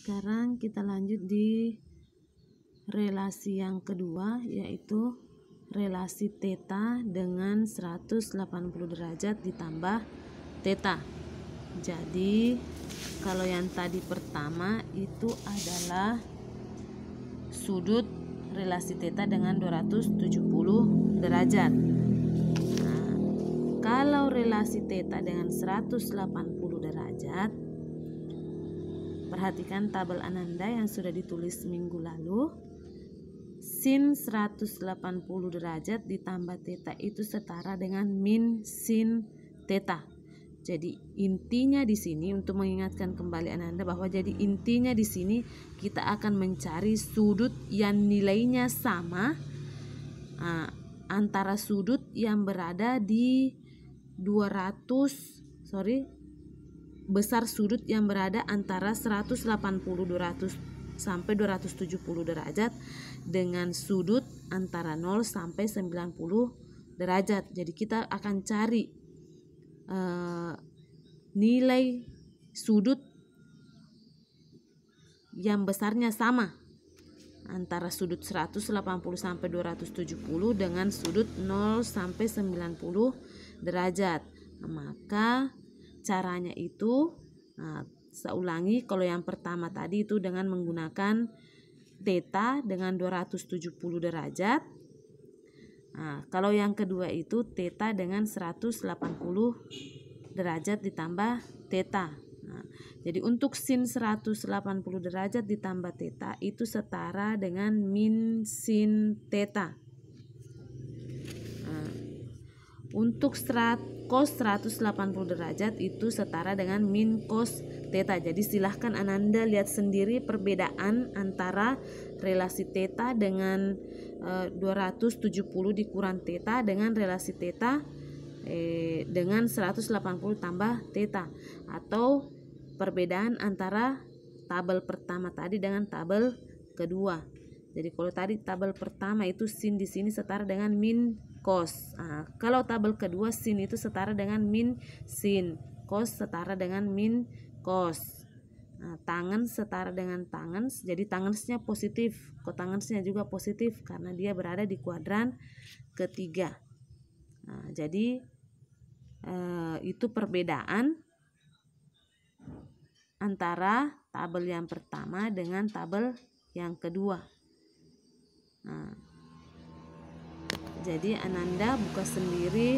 sekarang kita lanjut di relasi yang kedua, yaitu relasi theta dengan 180 derajat ditambah theta. Jadi kalau yang tadi pertama itu adalah sudut relasi theta dengan 270 derajat. Nah, kalau relasi theta dengan 180 derajat, perhatikan tabel Ananda yang sudah ditulis minggu lalu. Sin 180 derajat ditambah theta itu setara dengan min sin theta. Jadi intinya di sini, untuk mengingatkan kembali Ananda bahwa jadi intinya di sini kita akan mencari sudut yang nilainya sama antara sudut yang berada di besar sudut yang berada antara 180 200 sampai 270 derajat dengan sudut antara 0 sampai 90 derajat. Jadi kita akan cari nilai sudut yang besarnya sama antara sudut 180 sampai 270 dengan sudut 0 sampai 90 derajat. Maka caranya itu, saya ulangi, kalau yang pertama tadi itu dengan menggunakan theta dengan 270 derajat. Kalau yang kedua itu theta dengan 180 derajat ditambah theta. Jadi untuk sin 180 derajat ditambah theta itu setara dengan min sin theta. Untuk cos 180 derajat itu setara dengan min cos theta. Jadi silahkan Ananda lihat sendiri perbedaan antara relasi theta dengan 270 dikurang theta dengan relasi theta dengan 180 tambah theta, atau perbedaan antara tabel pertama tadi dengan tabel kedua. Jadi kalau tadi tabel pertama itu sin di sini setara dengan min cos. Kalau tabel kedua sin itu setara dengan min sin, cos setara dengan min cos. Tangen setara dengan tangens, jadi tangensnya positif, kotangensnya juga positif karena dia berada di kuadran ketiga. Jadi itu perbedaan antara tabel yang pertama dengan tabel yang kedua. Jadi Ananda buka sendiri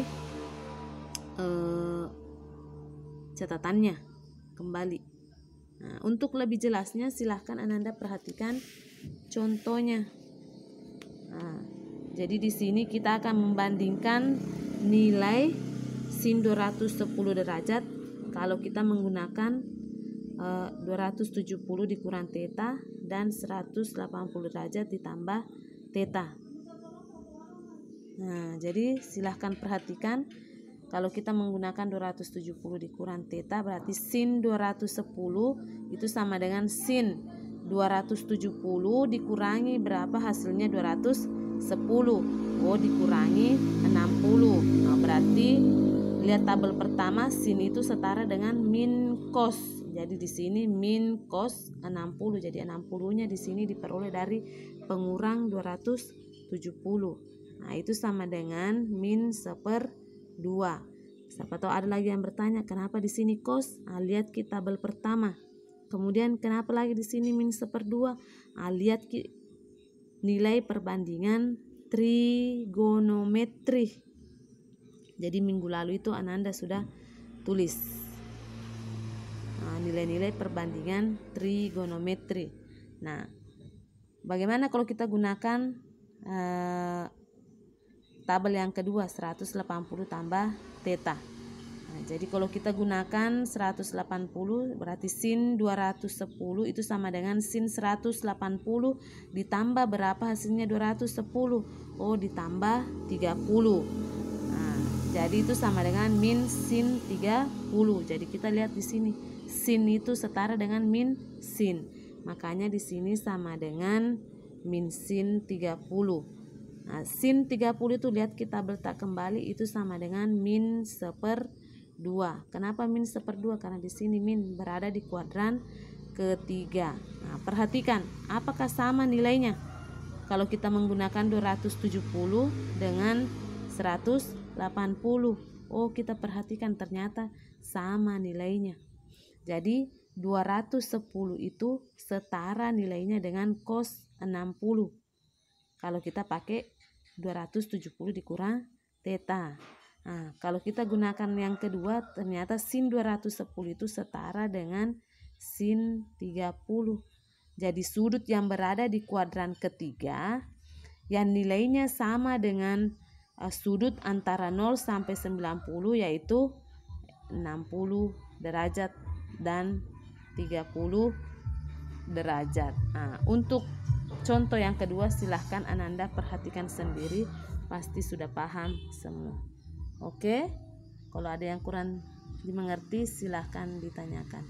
catatannya kembali. Untuk lebih jelasnya silahkan Ananda perhatikan contohnya. Jadi di sini kita akan membandingkan nilai sin 210 derajat kalau kita menggunakan 270 dikurang theta dan 180 derajat ditambah theta. Jadi silahkan perhatikan, kalau kita menggunakan 270 dikurang theta berarti sin 210 itu sama dengan sin 270 dikurangi berapa hasilnya 210. Dikurangi 60. Berarti lihat tabel pertama, sin itu setara dengan min cos. Jadi di sini min cos 60. Jadi 60-nya di sini diperoleh dari pengurang 270. Itu sama dengan min 1/2. Siapa tahu ada lagi yang bertanya, kenapa di sini cos? Lihat ki tabel pertama. Kemudian kenapa lagi di sini min 1/2? Lihat ki nilai perbandingan trigonometri. Jadi minggu lalu itu Ananda sudah tulis nilai-nilai perbandingan trigonometri. Bagaimana kalau kita gunakan tabel yang kedua 180 tambah theta? Jadi kalau kita gunakan 180 berarti sin 210 itu sama dengan sin 180 ditambah berapa hasilnya 210? Ditambah 30. Jadi itu sama dengan min sin 30. Jadi kita lihat di sini sin itu setara dengan min sin. Makanya di sini sama dengan min sin 30. Sin 30 itu lihat kita letak kembali itu sama dengan min 1/2. Kenapa min 1/2? Karena di sini min berada di kuadran ketiga. perhatikan apakah sama nilainya. Kalau kita menggunakan 270 dengan 180. Oh, kita perhatikan ternyata sama nilainya. Jadi 210 itu setara nilainya dengan cos 60. Kalau kita pakai 270 dikurang theta. Nah, kalau kita gunakan yang kedua, ternyata sin 210 itu setara dengan sin 30. Jadi sudut yang berada di kuadran ketiga yang nilainya sama dengan sudut antara 0 sampai 90, yaitu 60 derajat dan 30 derajat. Nah, untuk contoh yang kedua silahkan Ananda perhatikan sendiri, pasti sudah paham semua. Oke, kalau ada yang kurang dimengerti silahkan ditanyakan.